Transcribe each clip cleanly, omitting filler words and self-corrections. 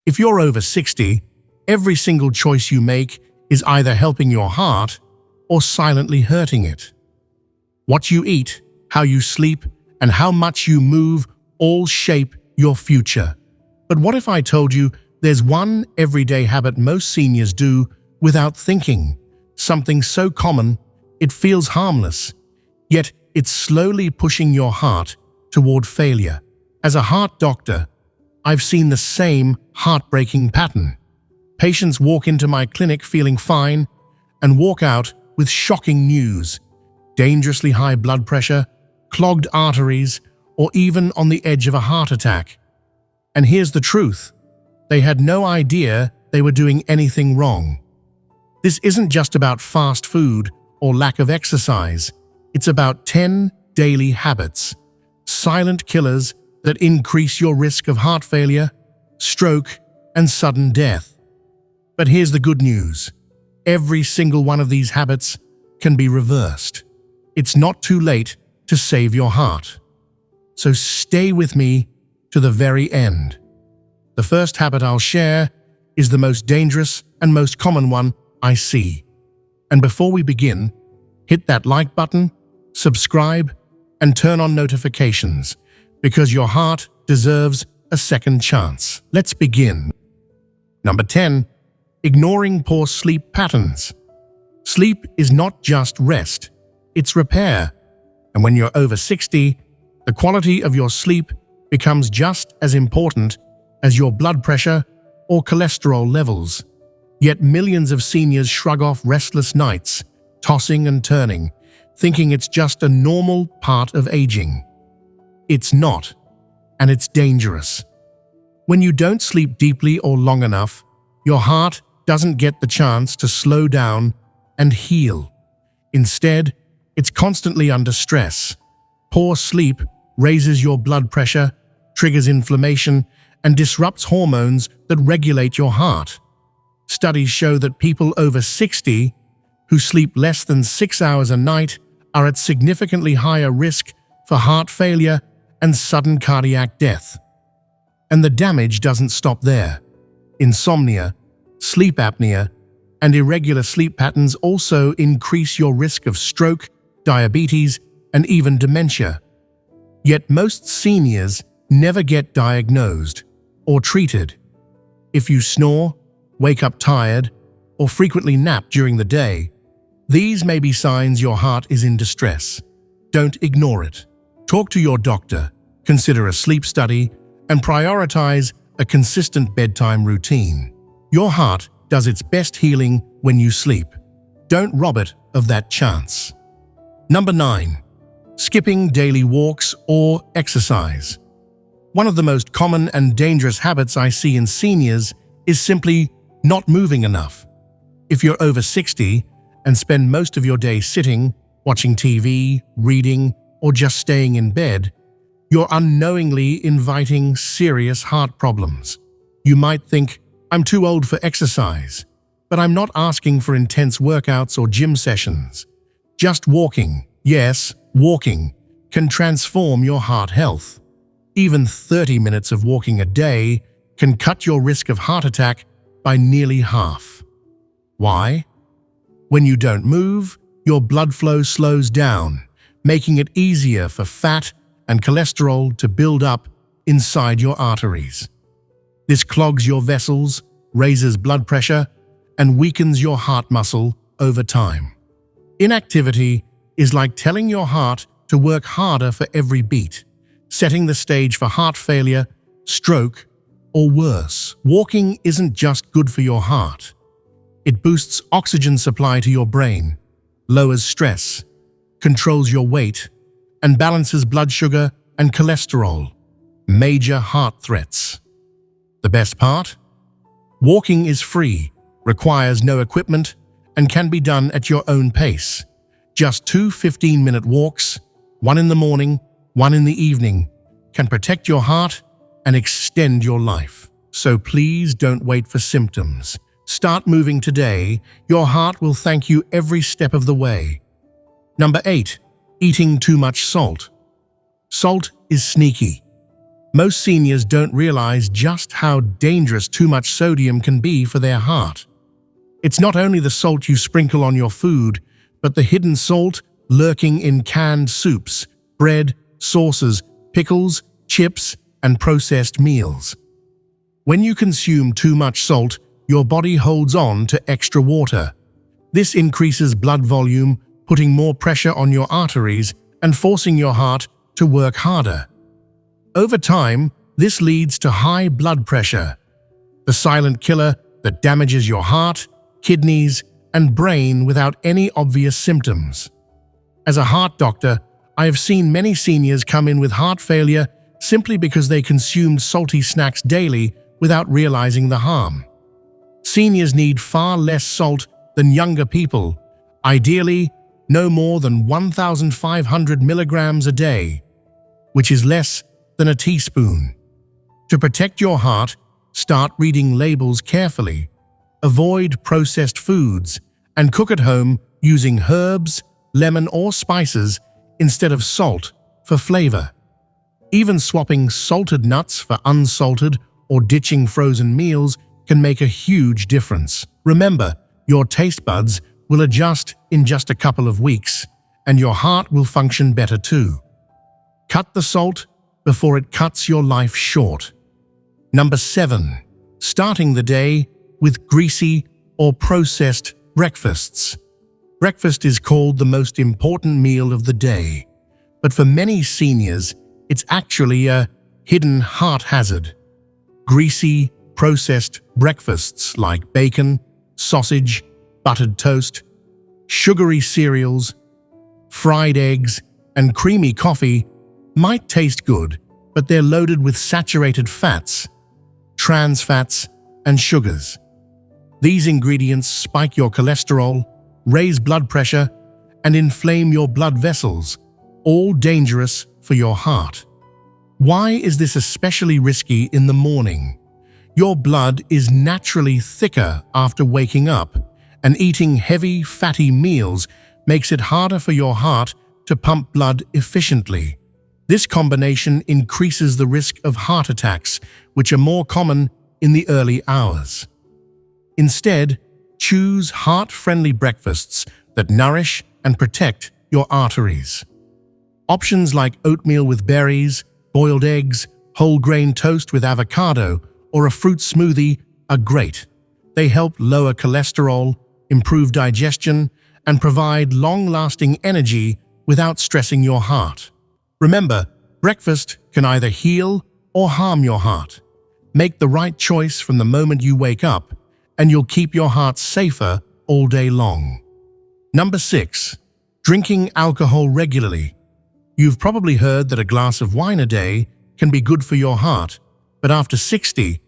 If you're over 60, every single choice you make is either helping your heart or silently hurting it. What you eat, how you sleep, and how much you move all shape your future. But what if I told you there's one everyday habit most seniors do without thinking? Something so common, it feels harmless, yet it's slowly pushing your heart toward failure. As a heart doctor, I've seen the same heartbreaking pattern. Patients walk into my clinic feeling fine and walk out with shocking news: dangerously high blood pressure, clogged arteries, or even on the edge of a heart attack. And here's the truth: they had no idea they were doing anything wrong. This isn't just about fast food or lack of exercise. It's about 10 daily habits, silent killers that increase your risk of heart failure, stroke, and sudden death. But here's the good news: every single one of these habits can be reversed. It's not too late to save your heart. So stay with me to the very end. The first habit I'll share is the most dangerous and most common one I see. And before we begin, hit that like button, subscribe, and turn on notifications, because your heart deserves a second chance. Let's begin. Number 10. Ignoring poor sleep patterns. Sleep is not just rest, it's repair. And when you're over 60, the quality of your sleep becomes just as important as your blood pressure or cholesterol levels. Yet millions of seniors shrug off restless nights, tossing and turning, thinking it's just a normal part of aging. It's not, and it's dangerous. When you don't sleep deeply or long enough, your heart doesn't get the chance to slow down and heal. Instead, it's constantly under stress. Poor sleep raises your blood pressure, triggers inflammation, and disrupts hormones that regulate your heart. Studies show that people over 60 who sleep less than 6 hours a night are at significantly higher risk for heart failure and sudden cardiac death. And the damage doesn't stop there. Insomnia, sleep apnea, and irregular sleep patterns also increase your risk of stroke, diabetes, and even dementia. Yet most seniors never get diagnosed or treated. If you snore, wake up tired, or frequently nap during the day, these may be signs your heart is in distress. Don't ignore it. Talk to your doctor, consider a sleep study, and prioritize a consistent bedtime routine. Your heart does its best healing when you sleep. Don't rob it of that chance. Number 9. Skipping daily walks or exercise. One of the most common and dangerous habits I see in seniors is simply not moving enough. If you're over 60 and spend most of your day sitting, watching TV, reading, or just staying in bed, you're unknowingly inviting serious heart problems. You might think, I'm too old for exercise, but I'm not asking for intense workouts or gym sessions. Just walking, yes, walking, can transform your heart health. Even 30 minutes of walking a day can cut your risk of heart attack by nearly half. Why? When you don't move, your blood flow slows down, making it easier for fat and cholesterol to build up inside your arteries. This clogs your vessels, raises blood pressure, and weakens your heart muscle over time. Inactivity is like telling your heart to work harder for every beat, setting the stage for heart failure, stroke, or worse. Walking isn't just good for your heart. It boosts oxygen supply to your brain, lowers stress, controls your weight, and balances blood sugar and cholesterol, major heart threats. The best part? Walking is free, requires no equipment, and can be done at your own pace. Just 2 15-minute walks, one in the morning, one in the evening, can protect your heart and extend your life. So please don't wait for symptoms. Start moving today. Your heart will thank you every step of the way. Number 8. Eating too much salt. Salt is sneaky. Most seniors don't realize just how dangerous too much sodium can be for their heart. It's not only the salt you sprinkle on your food, but the hidden salt lurking in canned soups, bread, sauces, pickles, chips, and processed meals. When you consume too much salt, your body holds on to extra water. This increases blood volume, putting more pressure on your arteries and forcing your heart to work harder. Over time, this leads to high blood pressure, the silent killer that damages your heart, kidneys, and brain without any obvious symptoms. As a heart doctor, I have seen many seniors come in with heart failure simply because they consumed salty snacks daily without realizing the harm. Seniors need far less salt than younger people, ideally no more than 1,500 milligrams a day, which is less than a teaspoon. To protect your heart, start reading labels carefully, avoid processed foods, and cook at home using herbs, lemon, or spices instead of salt for flavor. Even swapping salted nuts for unsalted or ditching frozen meals can make a huge difference. Remember, your taste buds will adjust in just a couple of weeks, and your heart will function better too. Cut the salt before it cuts your life short. Number 7. Starting the day with greasy or processed breakfasts. Breakfast is called the most important meal of the day, but for many seniors, it's actually a hidden heart hazard. Greasy, processed breakfasts like bacon, sausage, buttered toast, sugary cereals, fried eggs, and creamy coffee might taste good, but they're loaded with saturated fats, trans fats, and sugars. These ingredients spike your cholesterol, raise blood pressure, and inflame your blood vessels, all dangerous for your heart. Why is this especially risky in the morning? Your blood is naturally thicker after waking up, and eating heavy, fatty meals makes it harder for your heart to pump blood efficiently. This combination increases the risk of heart attacks, which are more common in the early hours. Instead, choose heart-friendly breakfasts that nourish and protect your arteries. Options like oatmeal with berries, boiled eggs, whole grain toast with avocado, or a fruit smoothie are great. They help lower cholesterol, improve digestion, and provide long-lasting energy without stressing your heart. Remember, breakfast can either heal or harm your heart. Make the right choice from the moment you wake up, and you'll keep your heart safer all day long. Number 6. Drinking alcohol regularly. You've probably heard that a glass of wine a day can be good for your heart, but after 60,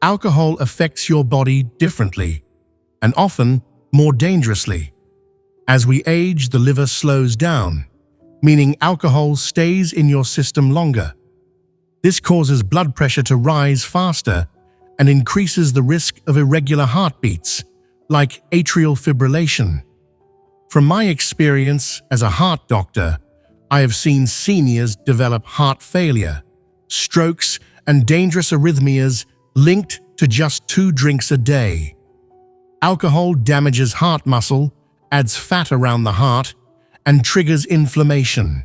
alcohol affects your body differently, and often more dangerously. As we age, the liver slows down, meaning alcohol stays in your system longer. This causes blood pressure to rise faster and increases the risk of irregular heartbeats, like atrial fibrillation. From my experience as a heart doctor, I have seen seniors develop heart failure, strokes, and dangerous arrhythmias linked to just 2 drinks a day. Alcohol damages heart muscle, adds fat around the heart, and triggers inflammation.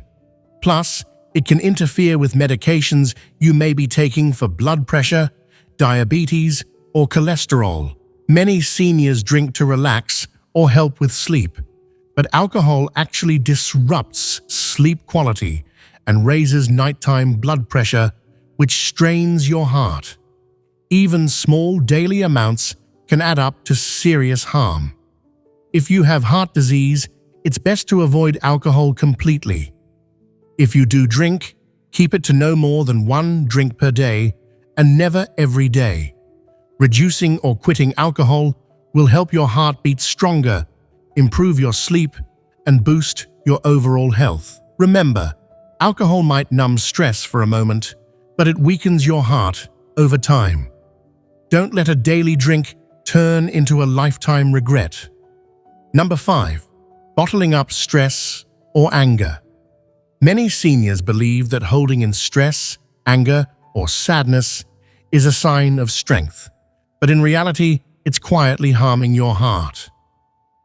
Plus, it can interfere with medications you may be taking for blood pressure, diabetes, or cholesterol. Many seniors drink to relax or help with sleep, but alcohol actually disrupts sleep quality and raises nighttime blood pressure, which strains your heart. Even small daily amounts can add up to serious harm. If you have heart disease, it's best to avoid alcohol completely. If you do drink, keep it to no more than 1 drink per day and never every day. Reducing or quitting alcohol will help your heart beat stronger, improve your sleep, and boost your overall health. Remember, alcohol might numb stress for a moment, but it weakens your heart over time. Don't let a daily drink turn into a lifetime regret. Number 5. Bottling up stress or anger. Many seniors believe that holding in stress, anger, or sadness is a sign of strength, but in reality, it's quietly harming your heart.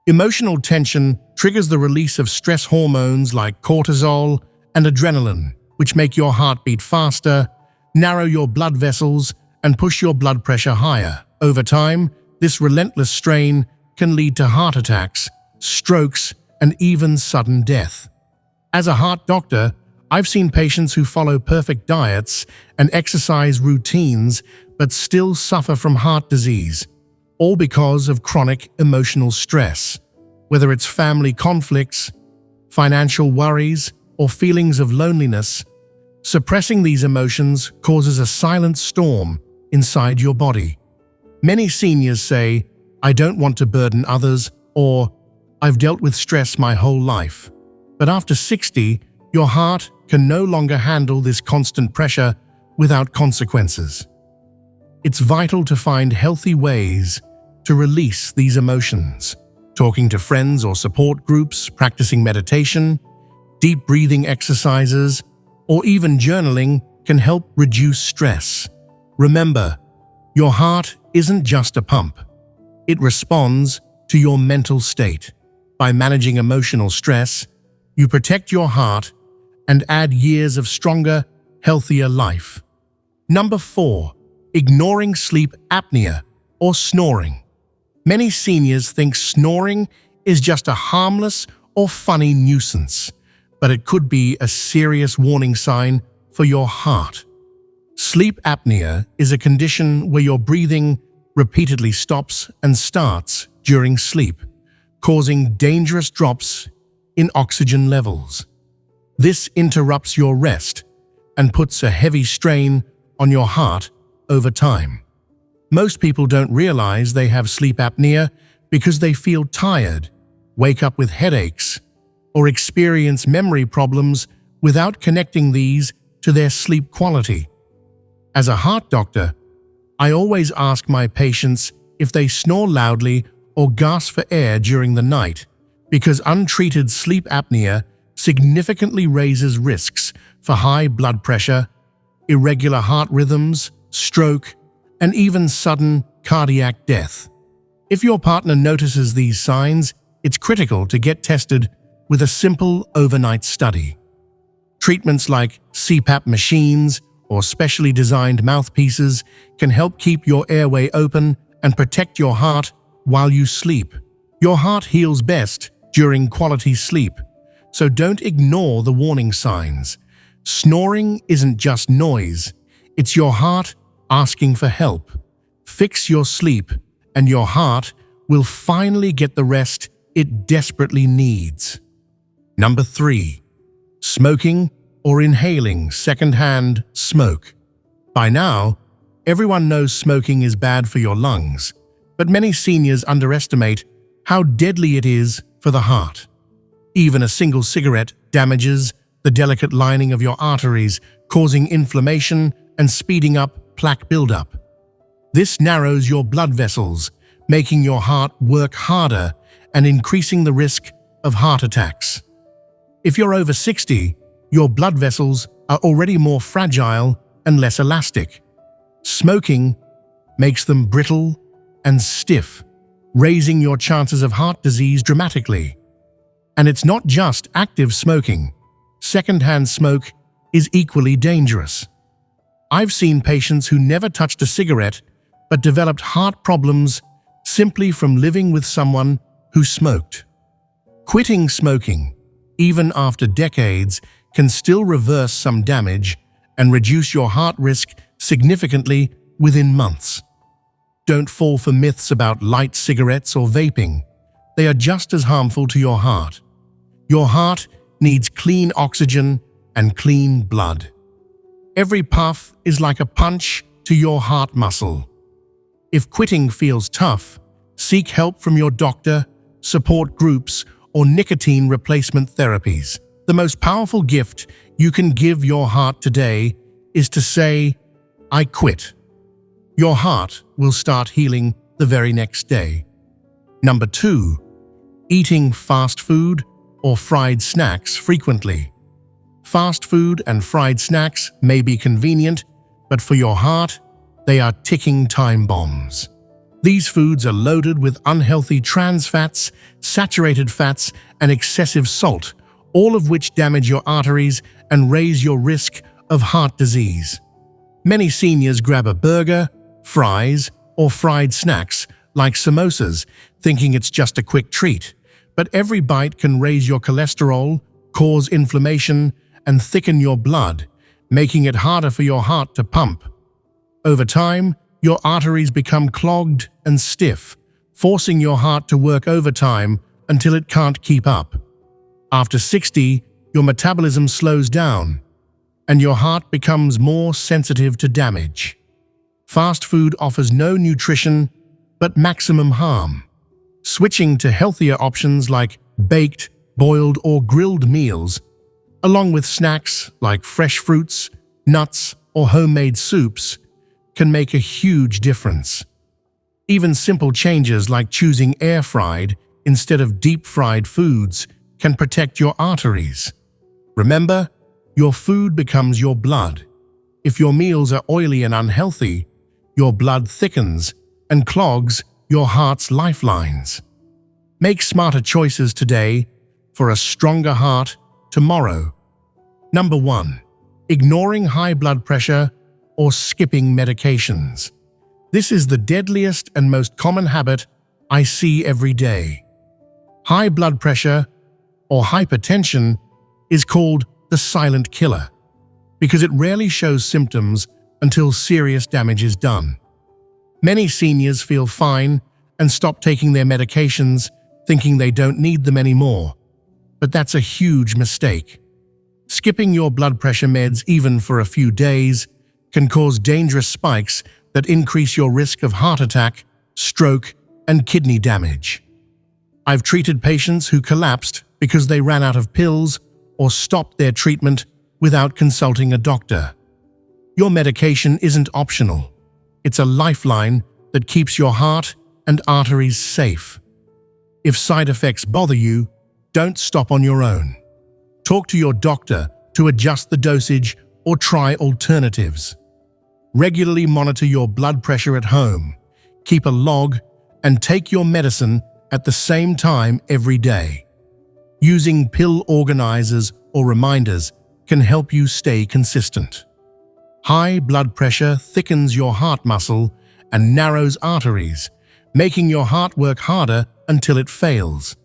Emotional tension triggers the release of stress hormones like cortisol and adrenaline, which make your heart beat faster, narrow your blood vessels, and push your blood pressure higher. Over time, this relentless strain can lead to heart attacks, strokes, and even sudden death. As a heart doctor, I've seen patients who follow perfect diets and exercise routines but still suffer from heart disease, all because of chronic emotional stress. Whether it's family conflicts, financial worries, or feelings of loneliness, suppressing these emotions causes a silent storm inside your body. Many seniors say, "I don't want to burden others," or "I've dealt with stress my whole life." But after 60, your heart can no longer handle this constant pressure without consequences. It's vital to find healthy ways to release these emotions. Talking to friends or support groups, practicing meditation, deep breathing exercises, or even journaling can help reduce stress. Remember, your heart isn't just a pump. It responds to your mental state. By managing emotional stress, you protect your heart and add years of stronger, healthier life. Number 4. Ignoring sleep apnea or snoring. Many seniors think snoring is just a harmless or funny nuisance, but it could be a serious warning sign for your heart. Sleep apnea is a condition where your breathing repeatedly stops and starts during sleep, causing dangerous drops in oxygen levels. This interrupts your rest and puts a heavy strain on your heart over time. Most people don't realize they have sleep apnea because they feel tired, wake up with headaches, or experience memory problems without connecting these to their sleep quality. As a heart doctor, I always ask my patients if they snore loudly or gasp for air during the night, because untreated sleep apnea significantly raises risks for high blood pressure, irregular heart rhythms, stroke, and even sudden cardiac death. If your partner notices these signs, it's critical to get tested with a simple overnight study. Treatments like CPAP machines or specially designed mouthpieces can help keep your airway open and protect your heart while you sleep. Your heart heals best during quality sleep, so don't ignore the warning signs. Snoring isn't just noise, it's your heart asking for help. Fix your sleep, and your heart will finally get the rest it desperately needs. Number 3. Smoking or inhaling secondhand smoke. By now, everyone knows smoking is bad for your lungs, but many seniors underestimate how deadly it is for the heart. Even a single cigarette damages the delicate lining of your arteries, causing inflammation and speeding up plaque buildup. This narrows your blood vessels, making your heart work harder and increasing the risk of heart attacks. If you're over 60, your blood vessels are already more fragile and less elastic. Smoking makes them brittle and stiff, raising your chances of heart disease dramatically. And it's not just active smoking. Secondhand smoke is equally dangerous. I've seen patients who never touched a cigarette but developed heart problems simply from living with someone who smoked. Quitting smoking, even after decades, can still reverse some damage and reduce your heart risk significantly within months. Don't fall for myths about light cigarettes or vaping. They are just as harmful to your heart. Your heart needs clean oxygen and clean blood. Every puff is like a punch to your heart muscle. If quitting feels tough, seek help from your doctor, support groups, or nicotine replacement therapies. The most powerful gift you can give your heart today is to say, "I quit." Your heart will start healing the very next day. Number 2. Eating fast food or fried snacks frequently. Fast food and fried snacks may be convenient, But for your heart, they are ticking time bombs. These foods are loaded with unhealthy trans fats, saturated fats, and excessive salt, all of which damage your arteries and raise your risk of heart disease. Many seniors grab a burger, fries, or fried snacks like samosas, thinking it's just a quick treat. But every bite can raise your cholesterol, cause inflammation, and thicken your blood, making it harder for your heart to pump. Over time, your arteries become clogged and stiff, forcing your heart to work overtime until it can't keep up. After 60, your metabolism slows down, and your heart becomes more sensitive to damage. Fast food offers no nutrition, but maximum harm. Switching to healthier options like baked, boiled, or grilled meals, along with snacks like fresh fruits, nuts, or homemade soups, can make a huge difference. Even simple changes like choosing air-fried instead of deep-fried foods can protect your arteries. Remember, your food becomes your blood. If your meals are oily and unhealthy, your blood thickens and clogs your heart's lifelines. Make smarter choices today for a stronger heart tomorrow. Number 1. Ignoring high blood pressure or skipping medications. This is the deadliest and most common habit I see every day. High blood pressure or hypertension is called the silent killer because it rarely shows symptoms until serious damage is done. Many seniors feel fine and stop taking their medications thinking they don't need them anymore. But that's a huge mistake. Skipping your blood pressure meds even for a few days can cause dangerous spikes that increase your risk of heart attack, stroke, and kidney damage. I've treated patients who collapsed because they ran out of pills or stopped their treatment without consulting a doctor. Your medication isn't optional. It's a lifeline that keeps your heart and arteries safe. If side effects bother you, don't stop on your own. Talk to your doctor to adjust the dosage or try alternatives. Regularly monitor your blood pressure at home, keep a log, and take your medicine at the same time every day. Using pill organizers or reminders can help you stay consistent. High blood pressure thickens your heart muscle and narrows arteries, making your heart work harder until it fails.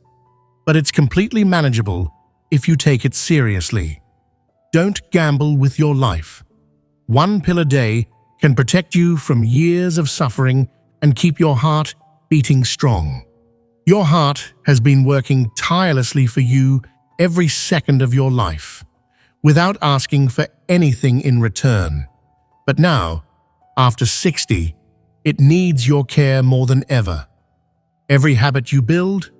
But it's completely manageable if you take it seriously. Don't gamble with your life. One pill a day can protect you from years of suffering and keep your heart beating strong. Your heart has been working tirelessly for you every second of your life, without asking for anything in return. But now, after 60, it needs your care more than ever. Every habit you build,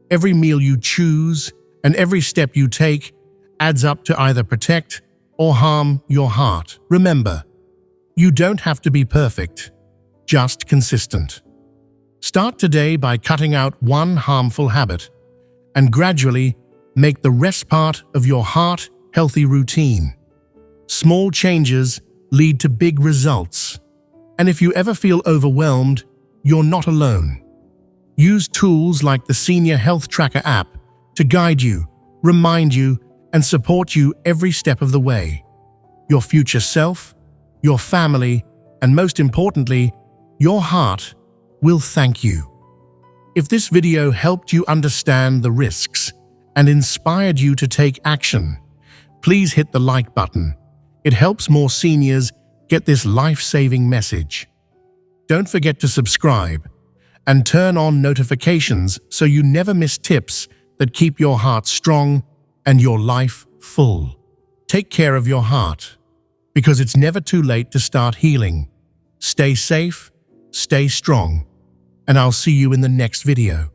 every meal you choose, and every step you take adds up to either protect or harm your heart. Remember, you don't have to be perfect, just consistent. Start today by cutting out one harmful habit and gradually make the rest part of your heart-healthy routine. Small changes lead to big results. And if you ever feel overwhelmed, you're not alone. Use tools like the Senior Health Tracker app to guide you, remind you, and support you every step of the way. Your future self, your family, and most importantly, your heart will thank you. If this video helped you understand the risks and inspired you to take action, please hit the like button. It helps more seniors get this life-saving message. Don't forget to subscribe and turn on notifications so you never miss tips that keep your heart strong and your life full. Take care of your heart, because it's never too late to start healing. Stay safe, stay strong, and I'll see you in the next video.